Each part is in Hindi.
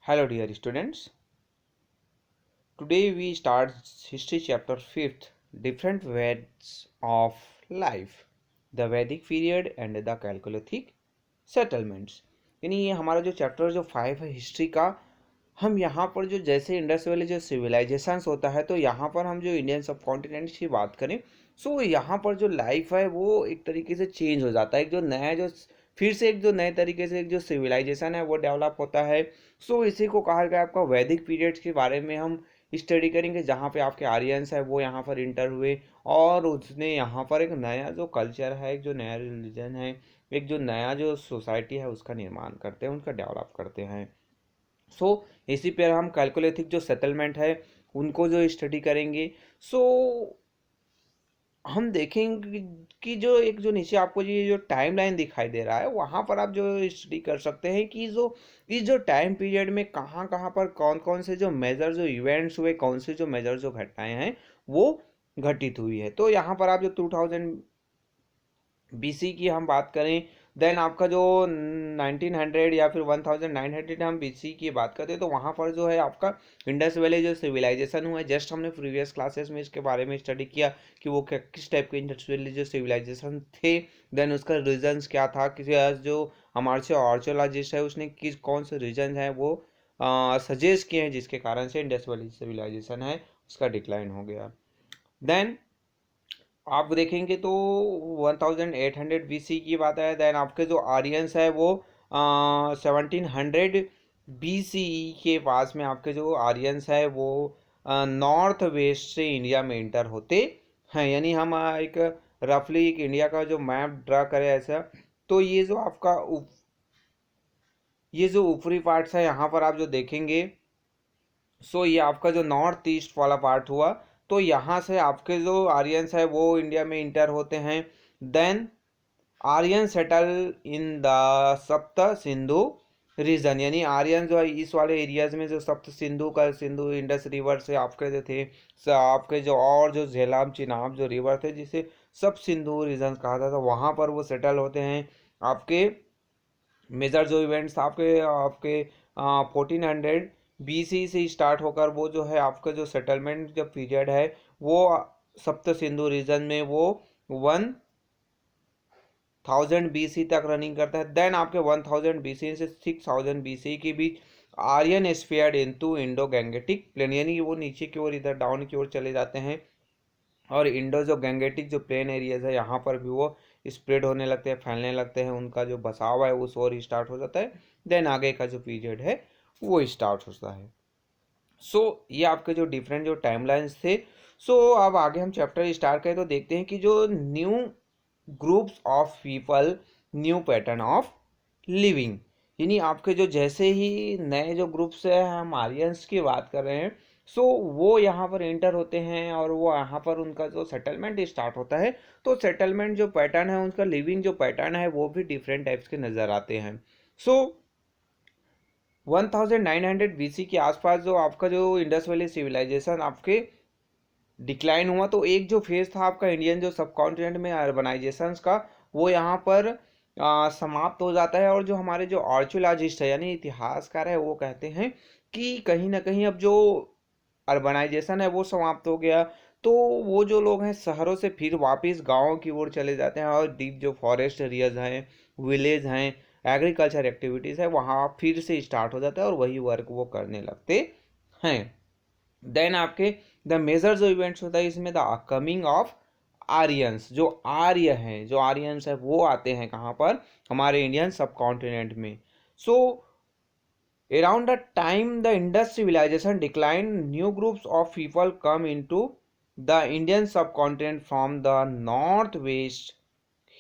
Hello dear students. Today we start history chapter 5th, different Veds of life, the Vedic period and the Chalcolithic settlements. यानी ये हमारा जो चैप्टर जो 5 है हिस्ट्री का, हम यहाँ पर जो जैसे इंडस वैली जो सिविलाइजेशंस होता है तो यहाँ पर हम जो इंडियन सब कॉन्टिनेंट की बात करें सो यहाँ पर जो लाइफ है वो एक तरीके से चेंज हो जाता है। एक जो नया जो फिर से एक जो नए तरीके से एक जो सिविलाइजेशन है वो डेवलप होता है। सो इसी को कहा गया आपका वैदिक पीरियड्स के बारे में हम स्टडी करेंगे, जहाँ पे आपके आर्यंस है वो यहाँ पर इंटर हुए और उसने यहाँ पर एक नया जो कल्चर है, एक जो नया रिलीजन है, एक जो नया जो सोसाइटी है उसका निर्माण करते हैं, उनका डेवलप करते हैं। सो इसी पर हम कैलकुलेथिक जो सेटलमेंट है उनको जो स्टडी करेंगे। सो हम देखेंगे कि जो एक जो नीचे आपको ये जो टाइम लाइन दिखाई दे रहा है वहाँ पर आप जो स्टडी कर सकते हैं कि जो इस जो टाइम पीरियड में कहाँ कहाँ पर कौन कौन से जो मेजर जो इवेंट्स हुए, कौन से जो मेजर जो घटनाएं हैं वो घटित हुई है। तो यहाँ पर आप जो 2000 बीसी की हम बात करें, देन आपका जो 1900 या फिर 1900 हम बीसी की बात करते हैं तो वहाँ पर जो है आपका इंडस वैली जो सिविलाइजेशन हुआ है, जस्ट हमने प्रीवियस क्लासेस में इसके बारे में स्टडी किया कि वो किस टाइप के इंडस वैली जो सिविलाइजेशन थे, देन उसका रीजन्स क्या था, किसी जो हमारे से आर्कियोलॉजिस्ट है उसने किस कौन से रीजन है वो सजेस्ट किए हैं जिसके कारण से इंडस वैली सिविलाइजेशन है उसका डिक्लाइन हो गया। देन आप देखेंगे तो 1800 बीसी की बात है। देन आपके जो आर्यंस है वो 1700 बीसी के पास में आपके जो आर्यंस है वो नॉर्थ वेस्ट से इंडिया में इंटर होते हैं। यानी हम एक रफली एक इंडिया का जो मैप ड्रा करें ऐसा, तो ये जो आपका ये जो ऊपरी पार्ट्स है यहाँ पर आप जो देखेंगे सो ये आपका जो नॉर्थ ईस्ट वाला पार्ट हुआ, तो यहाँ से आपके जो आर्यंस है वो इंडिया में इंटर होते हैं। Then Aryan settle in the Sapta Sindhu reason, यानी आर्यन जो है इस वाले एरियाज में जो सप्त सिंधु का सिंधु इंडस रिवर से आपके जो थे आपके जो और जो झेलम चिनाब जो रिवर थे जिसे सब सिंधु रीजन कहा जाता था वहाँ पर वो सेटल होते हैं। आपके मेजर जो इवेंट्स आपके आपके 1400 बीसी से स्टार्ट होकर वो जो है आपका जो सेटलमेंट जब पीरियड है वो सप्त सिंधु रीजन में वो 1000 बीसी तक रनिंग करता है। देन आपके 1000 बीसी से 6000 बीसी के बीच Aryan spread into Indo Gangetic plain, यानी वो नीचे की ओर इधर डाउन की ओर चले जाते हैं और इंडो जो गैंगेटिक जो प्लेन एरियाज है यहाँ पर भी वो स्प्रेड होने लगते हैं, फैलने लगते हैं, उनका जो बसाव है उस ओर स्टार्ट हो जाता है। देन आगे का जो पीरियड है वो स्टार्ट होता है। सो ये आपके जो डिफरेंट जो टाइमलाइंस थे। सो अब आगे हम चैप्टर स्टार्ट करें तो देखते हैं कि जो new groups of people, new pattern of living, यानी आपके जो जैसे ही नए जो ग्रुप्स है हम आर्यंस की बात कर रहे हैं सो वो यहाँ पर एंटर होते हैं और वो यहाँ पर उनका जो सेटलमेंट स्टार्ट होता है तो सेटलमेंट जो पैटर्न है उनका लिविंग जो पैटर्न है वो भी डिफरेंट टाइप्स के नज़र आते हैं। सो 1900 बीसी के आसपास जो आपका जो इंडस वैली सिविलाइजेशन आपके डिक्लाइन हुआ तो एक जो फेज था आपका इंडियन जो सब कॉन्टिनेंट में अर्बनाइजेशंस का वो यहाँ पर समाप्त हो जाता है। और जो हमारे जो आर्कियोलॉजिस्ट है यानी इतिहासकार है वो कहते हैं कि कहीं ना कहीं अब जो अर्बनाइजेशन है वो समाप्त हो गया, तो वो जो लोग हैं शहरों से फिर वापस गाँव की ओर चले जाते हैं और डीप जो फॉरेस्ट एरियाज हैं, विलेज हैं, एग्रीकल्चर एक्टिविटीज़ है वहाँ फिर से स्टार्ट हो जाता है और वही वर्क वो करने लगते हैं। देन आपके द मेजर जो इवेंट्स होता है इसमें द कमिंग ऑफ आर्यंस, जो आर्य हैं जो आर्यंस है वो आते हैं कहाँ पर हमारे इंडियन सब कॉन्टिनेंट में। सो around the time the Indus civilization declined, new groups of people come into the Indian subcontinent from the northwest.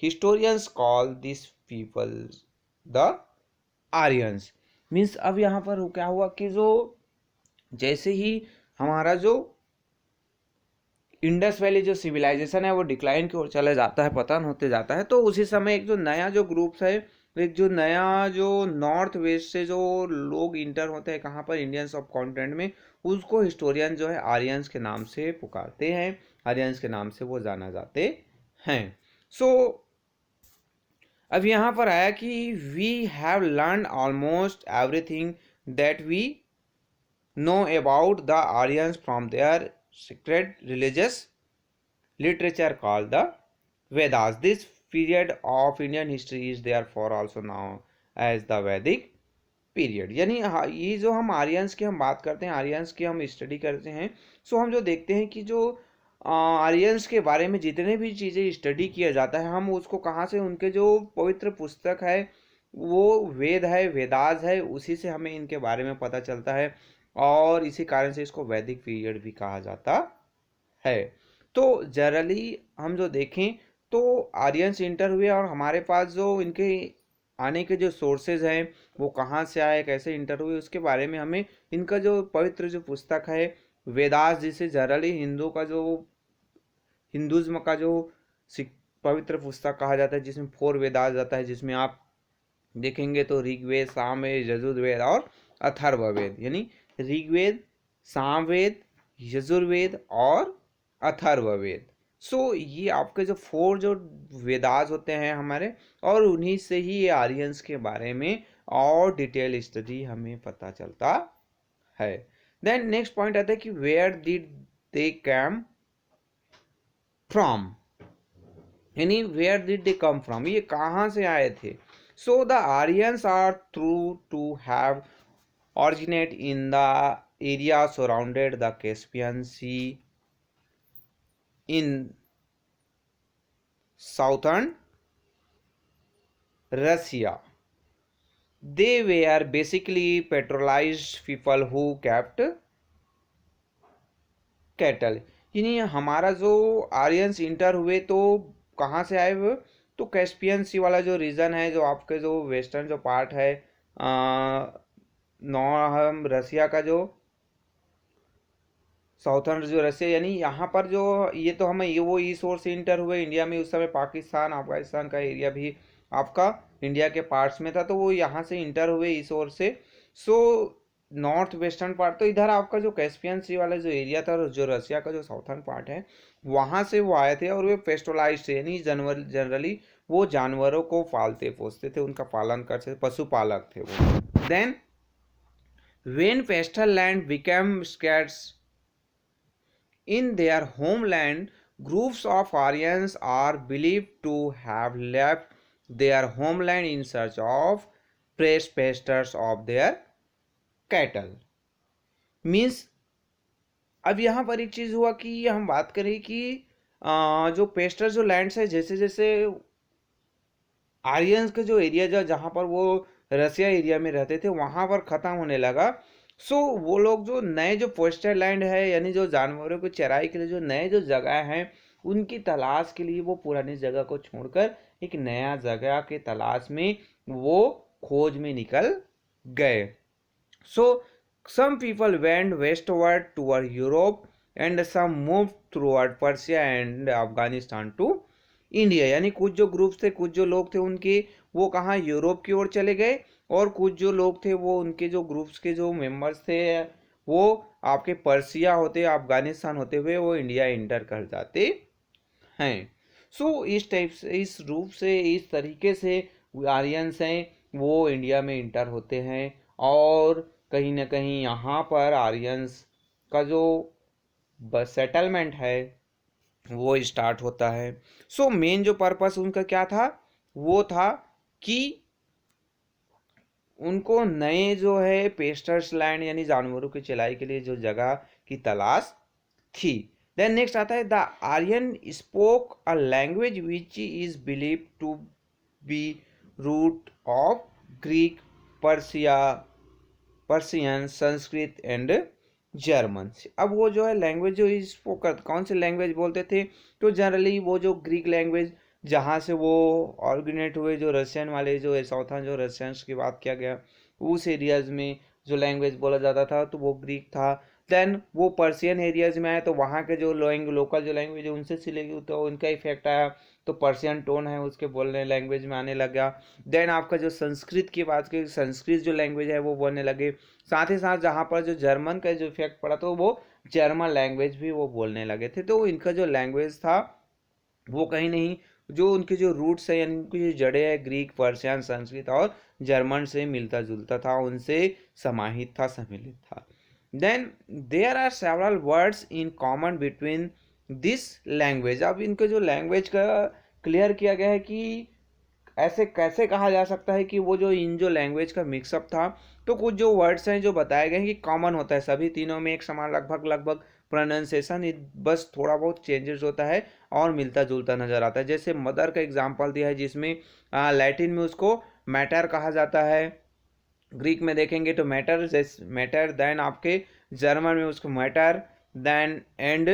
Historians call these people the Aryans। Means अब यहाँ पर क्या हुआ कि जो जैसे ही हमारा जो इंडस वैली जो सिविलाइजेशन है वो डिक्लाइन की ओर चला जाता है, पतन होते जाता है, तो उसी समय एक जो नया जो ग्रुप्स है, एक जो नया जो नॉर्थ वेस्ट से जो लोग इंटर होते हैं कहाँ पर इंडियन सब कॉन्टिनेंट में, उसको हिस्टोरियन जो है आर्यंस के नाम से पुकारते हैं, आर्यंस के नाम से वो जाना जाते हैं। सो अब यहाँ पर आया कि we have learn almost everything that we know about the Aryans from their sacred religious literature called the Vedas. This period of Indian history is therefore also known as the Vedic period. यानी ये जो हम आर्यंस की हम बात करते हैं, आर्यंस की हम स्टडी करते हैं, सो हम जो देखते हैं कि जो आर्यंस के बारे में जितने भी चीज़ें स्टडी किया जाता है, हम उसको कहाँ से, उनके जो पवित्र पुस्तक है वो वेद है, वेदास है, उसी से हमें इनके बारे में पता चलता है, और इसी कारण से इसको वैदिक पीरियड भी कहा जाता है। तो जनरली हम जो देखें तो आर्यंस इंटर हुए, और हमारे पास जो इनके आने के जो सोर्सेज हैं वो कहाँ से आए, कैसे इंटर हुए, उसके बारे में हमें इनका जो पवित्र जो पुस्तक है वेदास, जिसे जनरली हिंदुज्म का जो पवित्र पुस्तक कहा जाता है, जिसमें 4 वेदास जाता है, जिसमें आप देखेंगे तो ऋग्वेद, सामवेद, यजुर्वेद और अथर्ववेद, यानी ऋग्वेद, सामवेद, यजुर्वेद और अथर्ववेद। सो ये आपके जो 4 जो वेदास होते हैं हमारे, और उन्हीं से ही ये आर्यंस के बारे में और डिटेल स्टडी हमें पता चलता है। देन नेक्स्ट पॉइंट आता है कि where did they come from, यानी where did they come from, ये कहाँ से आए थे। So the Aryans are thought to have originate in the area surrounded the Caspian Sea in southern Russia. They were basically patrolized people who kept cattle. यानी हमारा जो आर्यंस इंटर हुए तो कहाँ से आए हुए, तो कैस्पियन सी वाला जो रीजन है, जो आपके जो वेस्टर्न जो पार्ट है हम रसिया का जो साउथर्न जो रसिया, यानी यहाँ पर जो ये तो हमें ये वो ईस्ट ओर से इंटर हुए इंडिया में। उस समय पाकिस्तान अफगानिस्तान का एरिया भी आपका इंडिया के पार्ट्स में था, तो वो यहाँ से इंटर हुए ईस्ट ओर से। सो नॉर्थ वेस्टर्न पार्ट, तो इधर आपका जो कैस्पियन सी वाला जो एरिया था, जो रसिया का जो साउथर्न पार्ट है, वहाँ से वो आए थे, और वे पेस्टोलाइज थे, यानी जनरली वो जानवरों को पालते पोसते थे, उनका पालन करते थे, पशुपालक थे वो। Then when pasture land became scarce in their homeland, groups of Aryans are believed to have left their homeland in search of fresh pastures of their cattle. Means अब यहाँ पर एक चीज़ हुआ कि हम बात करें कि जो पेस्टर जो लैंड्स है, जैसे जैसे आर्यंस का जो एरिया जहाँ पर वो रसिया एरिया में रहते थे वहाँ पर ख़त्म होने लगा। सो वो लोग जो नए जो पेस्टर लैंड है, यानी जो जानवरों को चराई के लिए जो नए जो जगह हैं, उनकी तलाश के लिए वो पुरानी जगह को छोड़कर एक नया जगह के तलाश में वो खोज में निकल गए। So some people went westward toward Europe and some move towards Persia and Afghanistan to India, यानी कुछ जो ग्रुप्स थे, कुछ जो लोग थे उनके, वो कहाँ यूरोप की ओर चले गए, और कुछ जो लोग थे वो उनके जो ग्रुप्स के जो मेंबर्स थे वो आपके पर्सिया होते, अफगानिस्तान होते हुए वो इंडिया इंटर कर जाते हैं। सो इस टाइप से, इस रूप से, इस तरीके से आर्यंस हैं वो इंडिया में इंटर होते हैं, और कहीं ना कहीं यहाँ पर आर्यंस का जो सेटलमेंट है वो स्टार्ट होता है। सो मेन जो पर्पस उनका क्या था, वो था कि उनको नए जो है पेस्टर्स लैंड, यानी जानवरों की चलाई के लिए जो जगह की तलाश थी। देन नेक्स्ट आता है the Aryan spoke a language which is believe to be root of Greek, Persian, Sanskrit and German. अब वो जो है लैंग्वेज जो स्पोक करते, कौन सी लैंग्वेज बोलते थे, तो जनरली वो जो ग्रीक लैंग्वेज जहाँ से वो ऑर्गेनेट हुए, जो रशियन वाले जो साउथर्न जो रशियंस की बात किया गया, उस एरियाज में जो लैंग्वेज बोला जाता था तो वो ग्रीक था। देन वो पर्सियन एरियाज में आए तो वहाँ के जो लोकल जो लैंग्वेज है उनसे सिलेगी, तो उनका इफेक्ट आया, तो पर्सियन टोन है उसके बोलने लैंग्वेज में आने लगा। देन आपका जो संस्कृत की बात की, संस्कृत जो लैंग्वेज है वो बोलने लगे। साथ ही साथ जहाँ पर जो जर्मन का जो इफेक्ट पड़ा तो वो जर्मन लैंग्वेज भी वो बोलने लगे थे। तो इनका जो लैंग्वेज था वो कहीं नहीं जो उनके जो रूट्स है यानी उनकी जो जड़ें है ग्रीक, पर्शियन, संस्कृत और जर्मन से मिलता जुलता था, उनसे समाहित था, सम्मिलित था। Then there are several words in common between this language. अब इनके जो लैंग्वेज का क्लियर किया गया है कि ऐसे कैसे कहा जा सकता है कि वो जो इन जो लैंग्वेज का मिक्सअप था, तो कुछ जो वर्ड्स हैं जो बताए गए हैं कि कॉमन होता है सभी तीनों में, एक समान लगभग लगभग प्रोनाउंसिएशन, बस थोड़ा बहुत चेंजेस होता है और मिलता जुलता नजर आता है। जैसे मदर का एग्जांपल दिया है जिसमें लैटिन में उसको मैटर कहा जाता है, ग्रीक में देखेंगे तो मैटर, जैसे मैटर, देन आपके जर्मन में उसको मैटर, देन एंड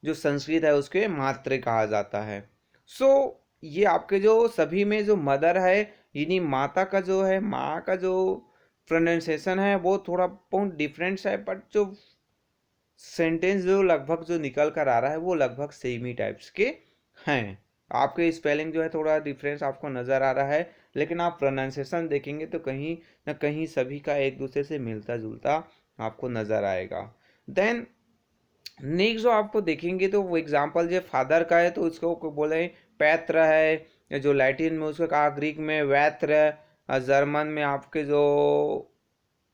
जो संस्कृत है उसके मात्र कहा जाता है। सो ये आपके जो सभी में जो मदर है यानी माता का जो है, माँ का जो प्रोनाउंसिएशन है वो थोड़ा बहुत डिफरेंस है, बट जो सेंटेंस जो लगभग जो निकल कर आ रहा है वो लगभग सेम ही टाइप्स के हैं। आपके स्पेलिंग जो है थोड़ा डिफरेंस आपको नज़र आ रहा है, लेकिन आप प्रोनाउंसिएशन देखेंगे तो कहीं ना कहीं सभी का एक दूसरे से मिलता जुलता आपको नज़र आएगा। देन नेक्स्ट जो आपको देखेंगे तो वो एग्जांपल जो फादर का है तो उसको बोले पैत्र है, जो लैटिन में उसको कहा, ग्रीक में वैत्र, जर्मन में आपके जो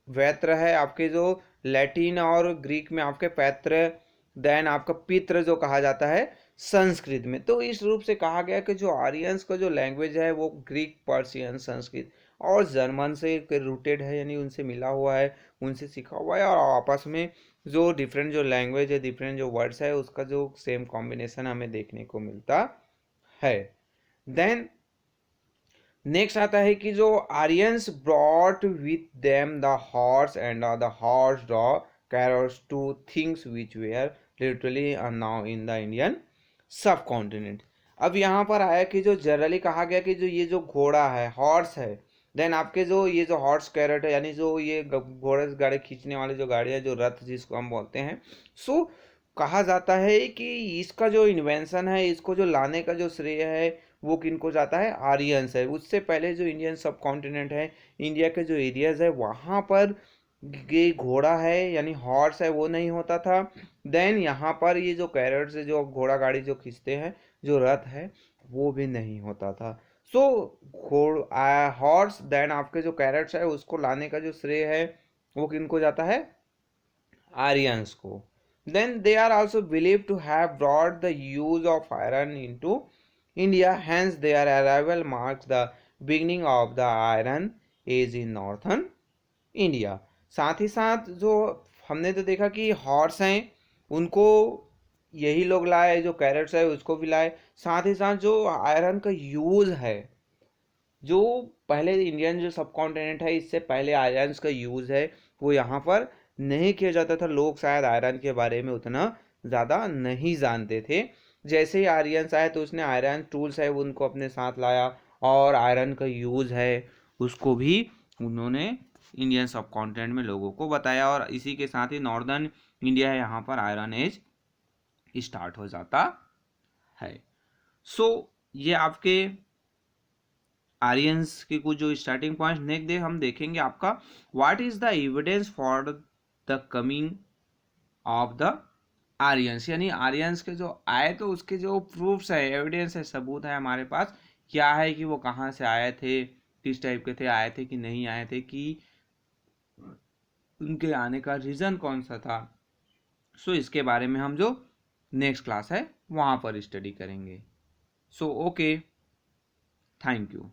वैत्र है, आपके जो लैटिन और ग्रीक में आपके पैत्र, देन आपका पित्र जो कहा जाता है संस्कृत में। तो इस रूप से कहा गया कि जो आर्यंस का जो लैंग्वेज है वो ग्रीक, पर्शियन, संस्कृत और जर्मन से रूटेड है, यानी उनसे मिला हुआ है, उनसे सीखा हुआ है, और आपस में जो डिफरेंट जो लैंग्वेज है, डिफरेंट जो वर्ड्स है, उसका जो सेम कॉम्बिनेशन हमें देखने को मिलता है। देन नेक्स्ट आता है कि जो Aryans brought with them the horse and the horse draw chariots to things which were literally now in the Indian subcontinent. अब यहाँ पर आया कि जो जनरली कहा गया कि जो ये जो घोड़ा है, हॉर्स है, देन आपके जो ये जो हॉर्स कैरेट है यानी जो ये घोड़े से गाड़ी खींचने वाले जो गाड़ी है, जो रथ जिसको हम बोलते हैं, सो कहा जाता है कि इसका जो इन्वेंशन है, इसको जो लाने का जो श्रेय है वो किनको जाता है, आर्यंस है। उससे पहले जो इंडियन सब कॉन्टिनेंट है, इंडिया के जो एरियाज है वहाँ पर ये घोड़ा है यानी हॉर्स है वो नहीं होता था। देन यहाँ पर ये जो कैरेट्स है, जो घोड़ा गाड़ी जो खींचते हैं, जो रथ है, वो भी नहीं होता था। सो घोड़ हॉर्स देन आपके जो कैरेट्स है उसको लाने का जो श्रेय है वो किनको जाता है, आर्यंस को। Then they are also believe to have brought the use of iron into India, hence their arrival marks the beginning of the iron age in northern India. साथ ही साथ जो हमने तो देखा कि हॉर्स हैं उनको यही लोग लाए, जो कैरेट्स है उसको भी लाए, साथ ही साथ जो आयरन का यूज है, जो पहले इंडियन जो सब कॉन्टिनेंट है इससे पहले आयरन का यूज है वो यहाँ पर नहीं किया जाता था। लोग शायद आयरन के बारे में उतना ज़्यादा नहीं जानते थे। जैसे ही आर्यंस आए तो उसने आयरन टूल्स है उनको अपने साथ लाया, और आयरन का यूज है उसको भी उन्होंने इंडियन सब कॉन्टिनेंट में लोगों को बताया, और इसी के साथ ही नॉर्दर्न इंडिया है यहाँ पर आयरन एज स्टार्ट हो जाता है। सो ये आपके आर्यंस के कुछ जो स्टार्टिंग पॉइंट नेक्स्ट डे हम देखेंगे आपका what is the evidence for the coming of the Aryans, यानी आर्यंस के जो आए तो उसके जो प्रूफ्स है, एविडेंस है, सबूत है हमारे पास, क्या है कि वो कहाँ से आए थे, किस टाइप के थे, आए थे कि नहीं आए थे, कि उनके आने का रीज़न कौन सा था। सो इसके बारे में हम जो नेक्स्ट क्लास है वहाँ पर स्टडी करेंगे। So okay, thank you.